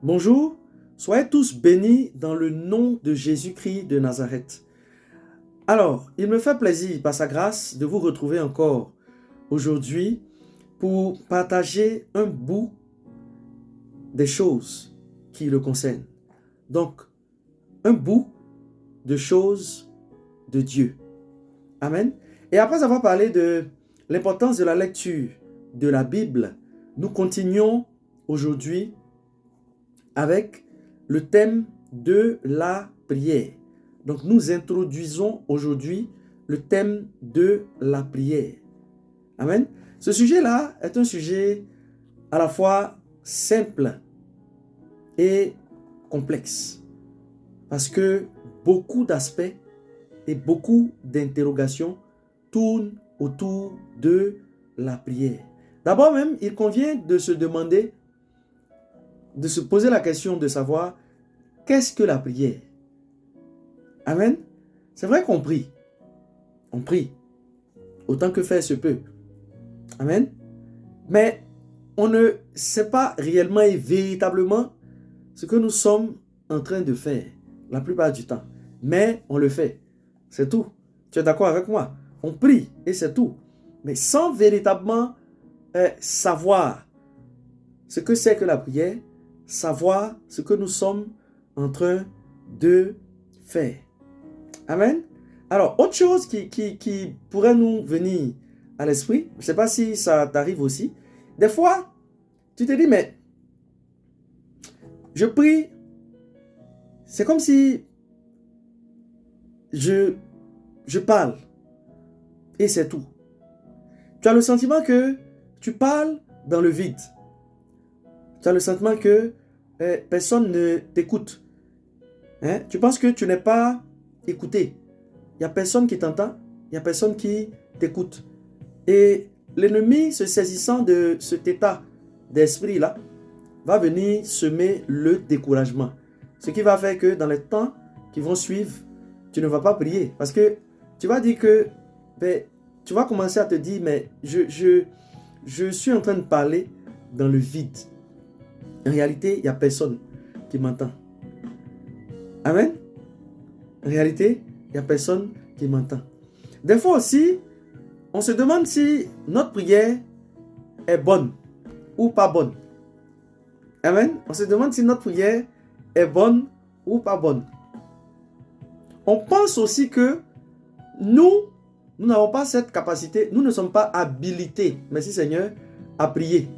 Bonjour, soyez tous bénis dans le nom de Jésus-Christ de Nazareth. Alors, il me fait plaisir, par sa grâce, de vous retrouver encore aujourd'hui pour partager un bout des choses qui le concernent. Donc, un bout de choses de Dieu. Amen. Et après avoir parlé de l'importance de la lecture de la Bible, nous continuons aujourd'hui avec le thème de la prière. Donc nous introduisons aujourd'hui le thème de la prière. Amen. Ce sujet-là est un sujet à la fois simple et complexe parce que beaucoup d'aspects et beaucoup d'interrogations tournent autour de la prière. D'abord même, il convient de se demander, de se poser la question de savoir qu'est-ce que la prière? Amen. C'est vrai qu'on prie. On prie autant que faire se peut. Amen. Mais on ne sait pas réellement et véritablement ce que nous sommes en train de faire la plupart du temps. Mais on le fait. C'est tout. Tu es d'accord avec moi? On prie et c'est tout. Mais sans véritablement savoir ce que c'est que la prière, savoir ce que nous sommes en train de faire. Amen. Alors, autre chose qui pourrait nous venir à l'esprit, je ne sais pas si ça t'arrive aussi. Des fois, tu te dis, mais je prie, c'est comme si je parle et c'est tout. Tu as le sentiment que tu parles dans le vide. Tu as le sentiment que personne ne t'écoute. Hein? Tu penses que tu n'es pas écouté. Il n'y a personne qui t'entend, il n'y a personne qui t'écoute. Et l'ennemi, se saisissant de cet état d'esprit-là, va venir semer le découragement. Ce qui va faire que dans les temps qui vont suivre, tu ne vas pas prier. Parce que tu vas dire que, tu vas commencer à te dire, mais je suis en train de parler dans le vide. En réalité, il n'y a personne qui m'entend. Amen. En réalité, il n'y a personne qui m'entend. Des fois aussi, on se demande si notre prière est bonne ou pas bonne. Amen. On se demande si notre prière est bonne ou pas bonne. On pense aussi que nous n'avons pas cette capacité, nous ne sommes pas habilités, merci Seigneur, à prier.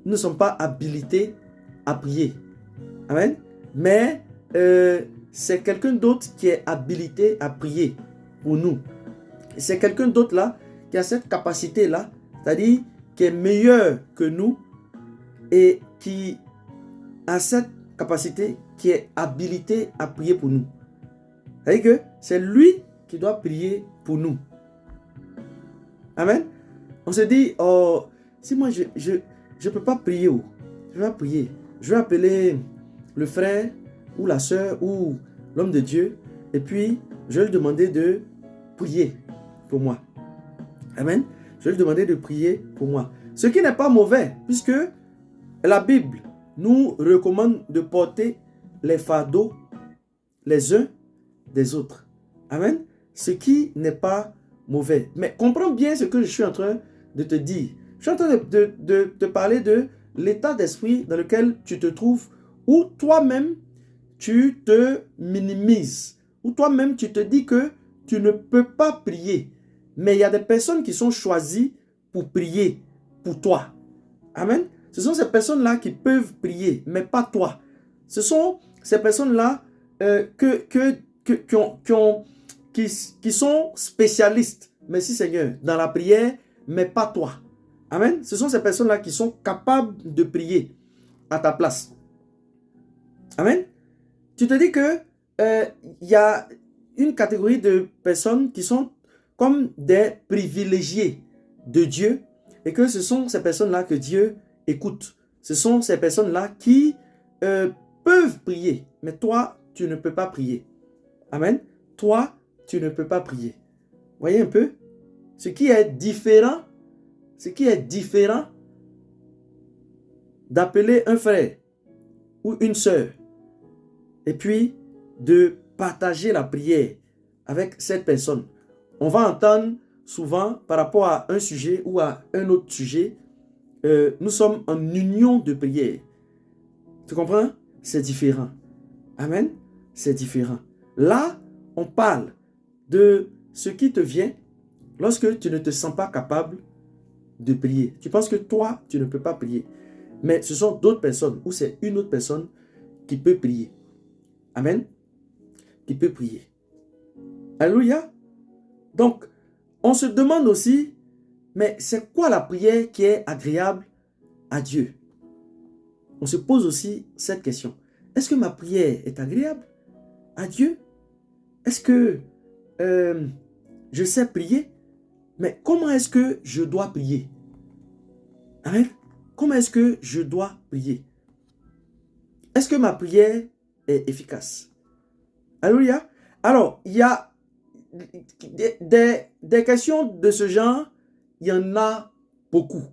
Nous ne sommes pas habilités à prier. Amen. Mais c'est quelqu'un d'autre qui est habilité à prier pour nous. C'est quelqu'un d'autre là qui a cette capacité-là, c'est-à-dire qui est meilleur que nous et qui a cette capacité, qui est habilité à prier pour nous. C'est-à-dire que c'est lui qui doit prier pour nous. Amen. On se dit, oh, si moi je peux pas prier, je vais prier. Je vais appeler le frère ou la sœur ou l'homme de Dieu et puis je vais lui demander de prier pour moi. Amen. Je vais lui demander de prier pour moi. Ce qui n'est pas mauvais puisque la Bible nous recommande de porter les fardeaux les uns des autres. Amen. Ce qui n'est pas mauvais. Mais comprends bien ce que je suis en train de te dire. Je suis en train de te parler de l'état d'esprit dans lequel tu te trouves où toi-même tu te minimises, où toi-même tu te dis que tu ne peux pas prier. Mais il y a des personnes qui sont choisies pour prier pour toi. Amen. Ce sont ces personnes-là qui peuvent prier, mais pas toi. Ce sont ces personnes-là qui sont spécialistes, merci Seigneur, dans la prière, mais pas toi. Amen. Ce sont ces personnes-là qui sont capables de prier à ta place. Amen. Tu te dis que y a une catégorie de personnes qui sont comme des privilégiés de Dieu et que ce sont ces personnes-là que Dieu écoute. Ce sont ces personnes-là qui peuvent prier, mais toi, tu ne peux pas prier. Amen. Toi, tu ne peux pas prier. Voyez un peu? Ce qui est différent d'appeler un frère ou une sœur, et puis de partager la prière avec cette personne. On va entendre souvent par rapport à un sujet ou à un autre sujet, nous sommes en union de prière. Tu comprends? C'est différent. Amen? C'est différent. Là, on parle de ce qui te vient lorsque tu ne te sens pas capable de prier. Tu penses que toi, tu ne peux pas prier. Mais ce sont d'autres personnes ou c'est une autre personne qui peut prier. Amen? Qui peut prier. Alléluia. Donc, on se demande aussi, mais c'est quoi la prière qui est agréable à Dieu? On se pose aussi cette question. Est-ce que ma prière est agréable à Dieu? Est-ce que je sais prier? Mais comment est-ce que je dois prier? Amen. Comment est-ce que je dois prier? Est-ce que ma prière est efficace? Alléluia. Alors, il y a des questions de ce genre, il y en a beaucoup.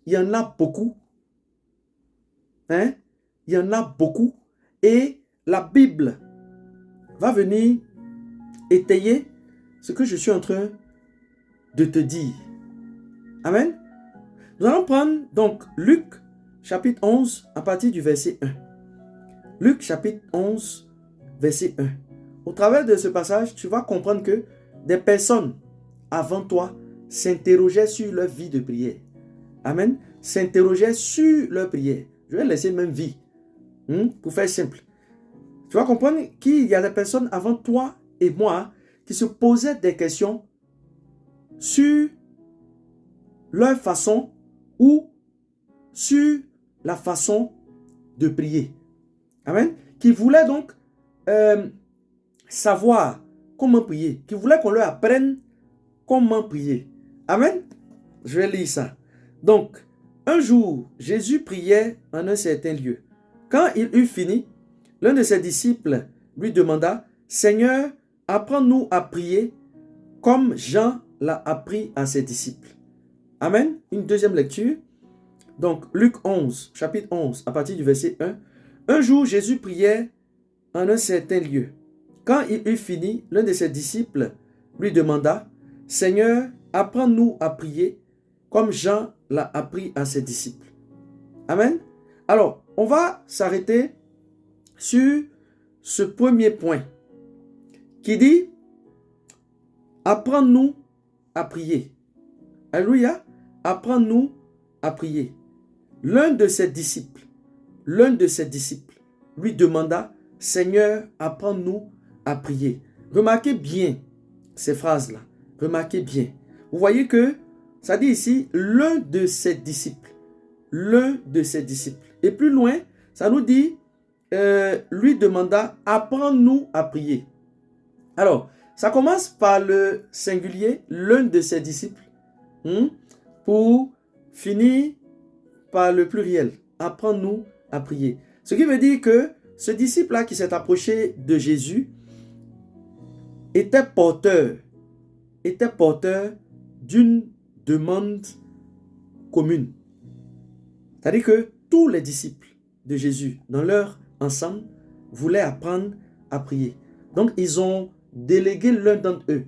Il y en a beaucoup. Hein? Il y en a beaucoup. Et la Bible va venir étayer ce que je suis en train de te dire. Amen. Nous allons prendre donc Luc chapitre 11 à partir du verset 1. Luc chapitre 11 verset 1. Au travers de ce passage, tu vas comprendre que des personnes avant toi s'interrogeaient sur leur vie de prière. Amen. S'interrogeaient sur leur prière. Je vais laisser même vie. Pour faire simple. Tu vas comprendre qu'il y a des personnes avant toi et moi qui se posaient des questions sur leur façon ou sur la façon de prier. Amen. Qui voulaient donc savoir comment prier. Qui voulaient qu'on leur apprenne comment prier. Amen. Je vais lire ça. Donc, un jour, Jésus priait en un certain lieu. Quand il eut fini, l'un de ses disciples lui demanda, « Seigneur, apprends-nous à prier comme Jean l'a appris à ses disciples. » Amen. Une deuxième lecture. Donc, Luc 11, chapitre 11, à partir du verset 1. Un jour, Jésus priait en un certain lieu. Quand il eut fini, l'un de ses disciples lui demanda, « Seigneur, apprends-nous à prier comme Jean l'a appris à ses disciples. » Amen. Alors, on va s'arrêter sur ce premier point qui dit, apprends-nous à prier. Alléluia. Apprends-nous à prier. L'un de ses disciples lui demanda, Seigneur, apprends-nous à prier. Remarquez bien ces phrases-là. Remarquez bien. Vous voyez que ça dit ici, l'un de ses disciples. L'un de ses disciples. Et plus loin, ça nous dit, lui demanda, apprends-nous à prier. Alors, ça commence par le singulier, l'un de ses disciples, pour finir par le pluriel, apprends-nous à prier. Ce qui veut dire que ce disciple-là qui s'est approché de Jésus était porteur d'une demande commune. C'est-à-dire que tous les disciples de Jésus, dans leur ensemble, voulaient apprendre à prier. Donc, ils ont délégué l'un d'entre eux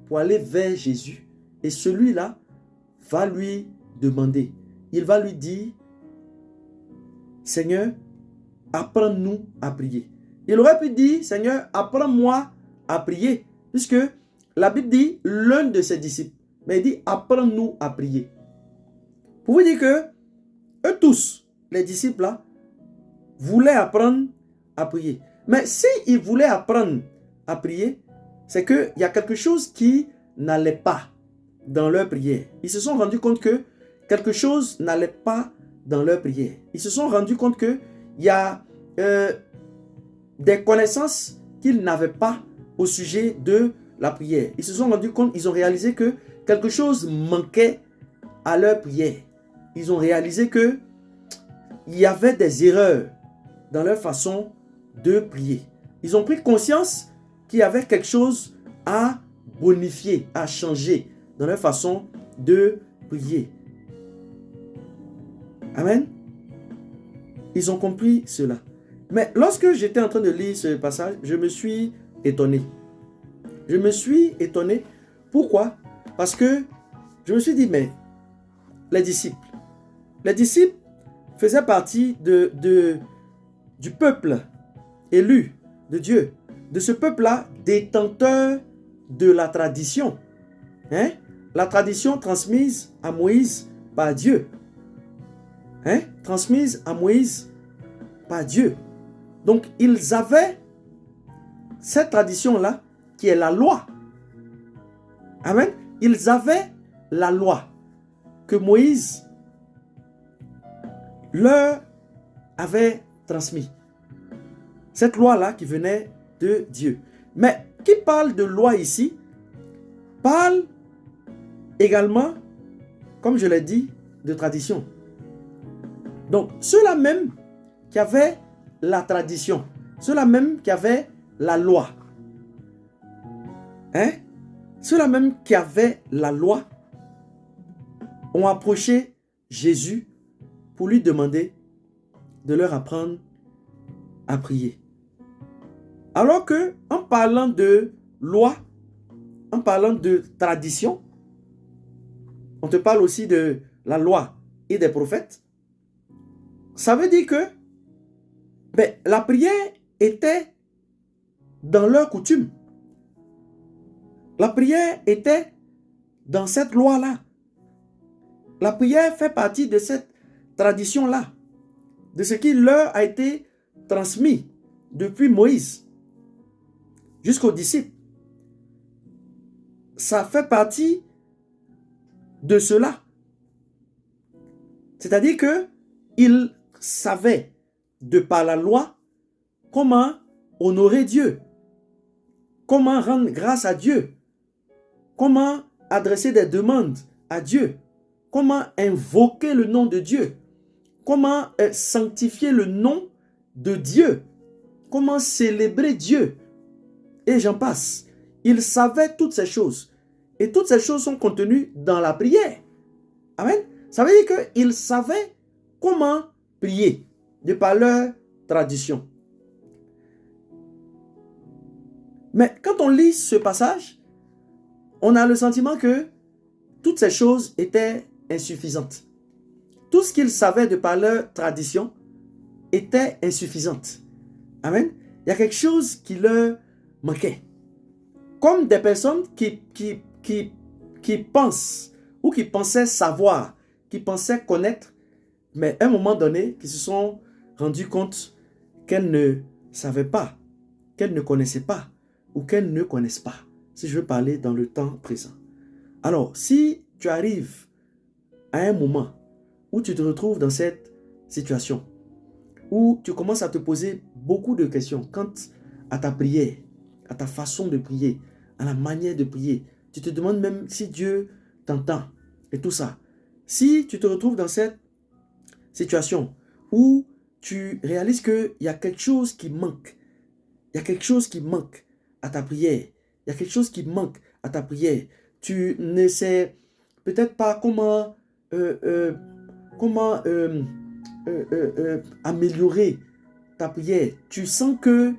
pour aller vers Jésus. Et celui-là va lui demander. Il va lui dire, Seigneur, apprends-nous à prier. Il aurait pu dire, Seigneur, apprends-moi à prier. Puisque la Bible dit, l'un de ses disciples. Mais il dit, apprends-nous à prier. Pour vous dire que, eux tous, les disciples là, voulaient apprendre à prier. Mais s'ils voulaient apprendre à prier, c'est qu'il y a quelque chose qui n'allait pas dans leur prière. Ils se sont rendus compte que quelque chose n'allait pas dans leur prière. Ils se sont rendus compte qu'il y a des connaissances qu'ils n'avaient pas au sujet de la prière. Ils se sont rendus compte, ils ont réalisé que quelque chose manquait à leur prière. Ils ont réalisé que il y avait des erreurs dans leur façon de prier. Ils ont pris conscience qu'il y avait quelque chose à bonifier, à changer dans leur façon de prier. Amen. Ils ont compris cela. Mais lorsque j'étais en train de lire ce passage, je me suis étonné. Je me suis étonné. Pourquoi? Parce que je me suis dit, mais les disciples faisaient partie du peuple élu de Dieu, de ce peuple-là, détenteur de la tradition. Hein? La tradition transmise à Moïse par Dieu. Hein? Transmise à Moïse par Dieu. Donc, ils avaient cette tradition-là qui est la loi. Amen. Ils avaient la loi que Moïse leur avait transmise. Cette loi-là qui venait de Dieu. Mais qui parle de loi ici, parle également, comme je l'ai dit, de tradition. Donc, ceux-là même qui avaient la tradition, ceux-là même qui avaient la loi, hein? Ceux-là même qui avaient la loi ont approché Jésus pour lui demander de leur apprendre à prier. Alors que, en parlant de loi, en parlant de tradition, on te parle aussi de la loi et des prophètes. Ça veut dire que la prière était dans leur coutume. La prière était dans cette loi-là. La prière fait partie de cette tradition-là, de ce qui leur a été transmis depuis Moïse jusqu'aux disciples. Ça fait partie de cela. C'est-à-dire qu'ils savaient, de par la loi, comment honorer Dieu, comment rendre grâce à Dieu, comment adresser des demandes à Dieu, comment invoquer le nom de Dieu, comment sanctifier le nom de Dieu, comment célébrer Dieu, et j'en passe. Ils savaient toutes ces choses. Et toutes ces choses sont contenues dans la prière. Amen. Ça veut dire qu'ils savaient comment prier de par leur tradition. Mais quand on lit ce passage, on a le sentiment que toutes ces choses étaient insuffisantes. Tout ce qu'ils savaient de par leur tradition était insuffisant. Amen. Il y a quelque chose qui leur manquait. Comme des personnes qui pensent ou qui pensaient savoir, qui pensaient connaître, mais à un moment donné, qui se sont rendus compte qu'elles ne savaient pas, qu'elles ne connaissaient pas ou qu'elles ne connaissent pas, si je veux parler dans le temps présent. Alors, si tu arrives à un moment où tu te retrouves dans cette situation, où tu commences à te poser beaucoup de questions quant à ta prière, à ta façon de prier, à la manière de prier, tu te demandes même si Dieu t'entend et tout ça. Si tu te retrouves dans cette situation où tu réalises qu'il y a quelque chose qui manque, il y a quelque chose qui manque à ta prière, il y a quelque chose qui manque à ta prière, tu ne sais peut-être pas comment améliorer ta prière. Tu sens que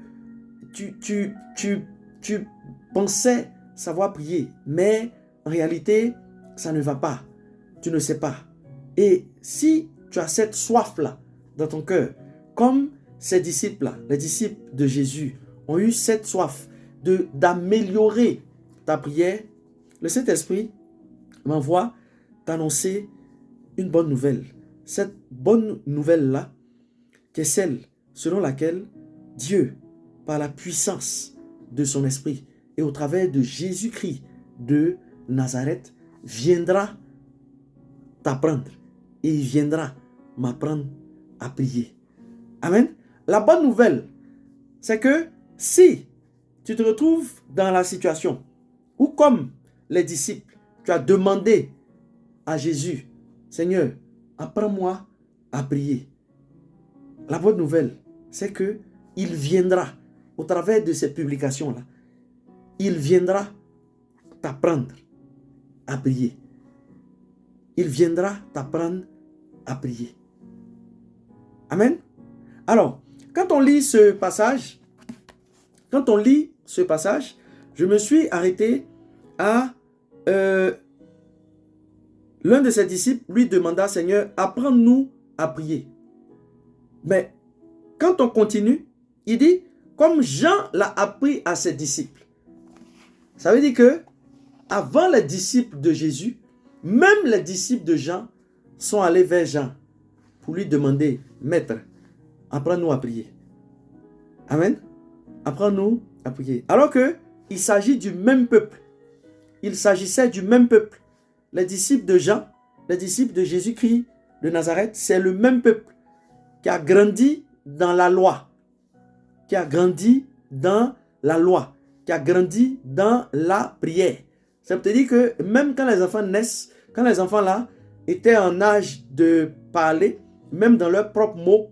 tu pensais savoir prier, mais en réalité, ça ne va pas. Tu ne sais pas. Et si tu as cette soif-là dans ton cœur, comme ces disciples-là, les disciples de Jésus, ont eu cette soif d'améliorer ta prière, le Saint-Esprit m'envoie t'annoncer une bonne nouvelle. Cette bonne nouvelle-là, qui est celle selon laquelle Dieu, par la puissance de son esprit et au travers de Jésus-Christ de Nazareth, viendra t'apprendre et il viendra m'apprendre à prier. Amen. La bonne nouvelle, c'est que si tu te retrouves dans la situation où, comme les disciples, tu as demandé à Jésus, Seigneur, apprends-moi à prier. La bonne nouvelle, c'est que il viendra, au travers de ces publications-là, il viendra t'apprendre à prier. Il viendra t'apprendre à prier. Amen. Alors, quand on lit ce passage, je me suis arrêté à l'un de ses disciples lui demanda, Seigneur, apprends-nous à prier. Mais quand on continue, il dit, comme Jean l'a appris à ses disciples. Ça veut dire que avant les disciples de Jésus, même les disciples de Jean sont allés vers Jean pour lui demander, Maître, apprends-nous à prier. Amen. Apprends-nous à prier. Alors qu'il s'agit du même peuple. Il s'agissait du même peuple. Les disciples de Jean, les disciples de Jésus-Christ de Nazareth, c'est le même peuple qui a grandi dans la loi, qui a grandi dans la loi, qui a grandi dans la prière. Ça veut dire que même quand les enfants naissent, quand les enfants là étaient en âge de parler, même dans leurs propres mots,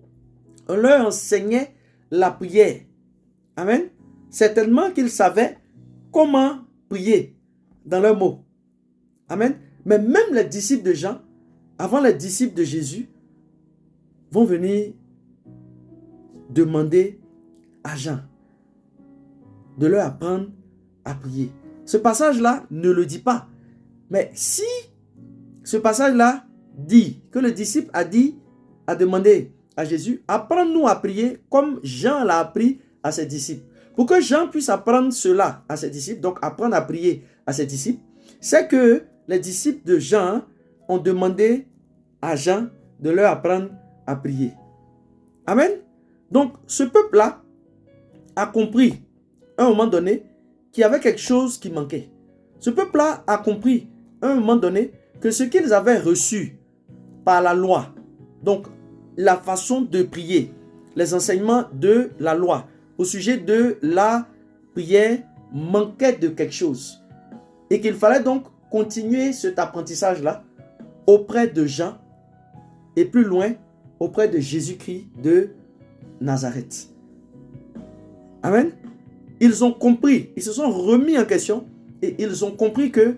on leur enseignait la prière. Amen. Certainement qu'ils savaient comment prier dans leurs mots. Amen. Mais même les disciples de Jean, avant les disciples de Jésus, vont venir demander à Jean de leur apprendre à prier. Ce passage-là ne le dit pas. Mais si ce passage-là dit que le disciple a demandé à Jésus, apprends-nous à prier comme Jean l'a appris à ses disciples. Pour que Jean puisse apprendre cela à ses disciples, donc apprendre à prier à ses disciples, c'est que les disciples de Jean ont demandé à Jean de leur apprendre à prier. Amen. Donc, ce peuple-là a compris à un moment donné qu'il y avait quelque chose qui manquait. Ce peuple-là a compris à un moment donné que ce qu'ils avaient reçu par la loi, donc la façon de prier, les enseignements de la loi au sujet de la prière manquait de quelque chose. Et qu'il fallait donc continuer cet apprentissage-là auprès de Jean et plus loin auprès de Jésus-Christ de Nazareth. Amen. Ils ont compris, ils se sont remis en question et ils ont compris que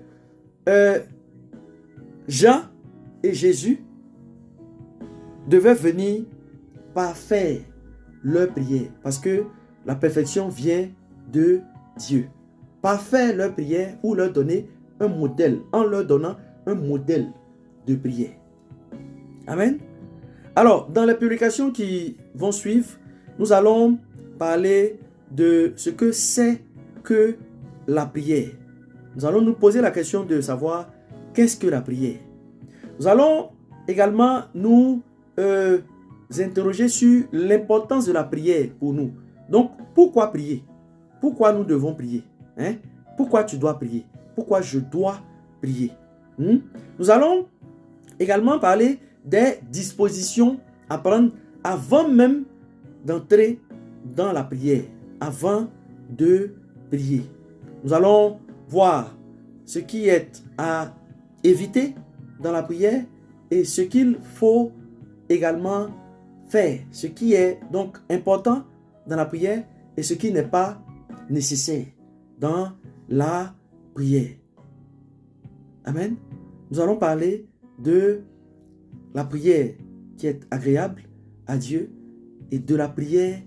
Jean et Jésus devaient venir parfaire leur prière parce que la perfection vient de Dieu. Parfaire leur prière ou leur donner un modèle, en leur donnant un modèle de prière. Amen. Alors, dans les publications qui vont suivre, nous allons parler de ce que c'est que la prière. Nous allons nous poser la question de savoir qu'est-ce que la prière. Nous allons également nous interroger sur l'importance de la prière pour nous. Donc, pourquoi prier? Pourquoi nous devons prier? Pourquoi tu dois prier? Pourquoi je dois prier? Nous allons également parler des dispositions à prendre avant même d'entrer dans la prière, avant de prier. Nous allons voir ce qui est à éviter dans la prière et ce qu'il faut également faire, ce qui est donc important dans la prière et ce qui n'est pas nécessaire dans la prière. Amen. Nous allons parler de la prière qui est agréable à Dieu et de la prière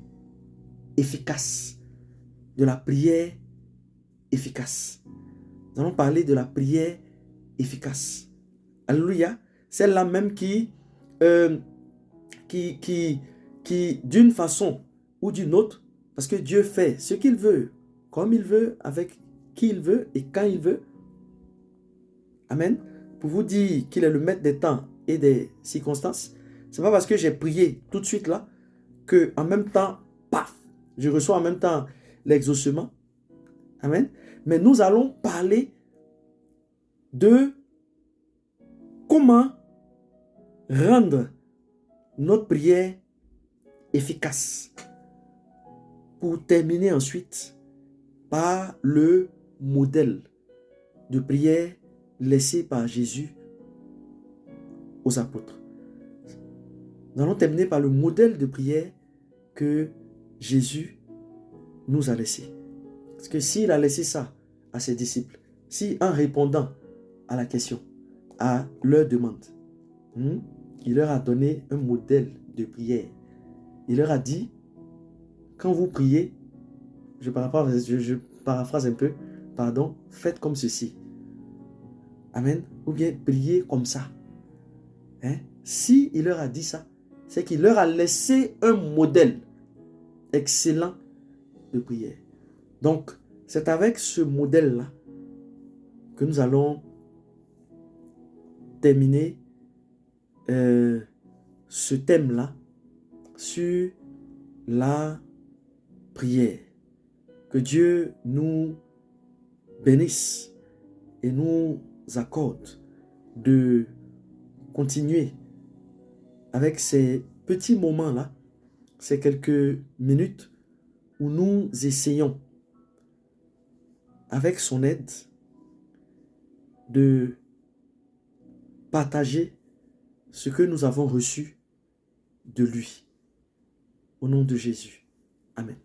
efficace. De la prière efficace. Nous allons parler de la prière efficace. Alléluia. Celle-là même qui d'une façon ou d'une autre, parce que Dieu fait ce qu'il veut, comme il veut, avec qui il veut et quand il veut. Amen. Pour vous dire qu'il est le maître des temps et des circonstances, c'est pas parce que j'ai prié tout de suite là que en même temps, paf, je reçois en même temps l'exaucement. Amen. Mais nous allons parler de comment rendre notre prière efficace. Pour terminer ensuite par le modèle de prière laissé par Jésus aux apôtres. Nous allons terminer par le modèle de prière que Jésus nous a laissé. Parce que s'il a laissé ça à ses disciples, si en répondant à la question, à leur demande, il leur a donné un modèle de prière. Il leur a dit quand vous priez, je paraphrase un peu, pardon, faites comme ceci. Amen. Ou bien priez comme ça. Hein? Si il leur a dit ça, c'est qu'il leur a laissé un modèle excellent de prière. Donc, c'est avec ce modèle-là que nous allons terminer ce thème-là sur la prière. Que Dieu nous bénisse et nous accorde de continuer avec ces petits moments-là, ces quelques minutes où nous essayons, avec son aide, de partager ce que nous avons reçu de lui. Au nom de Jésus. Amen.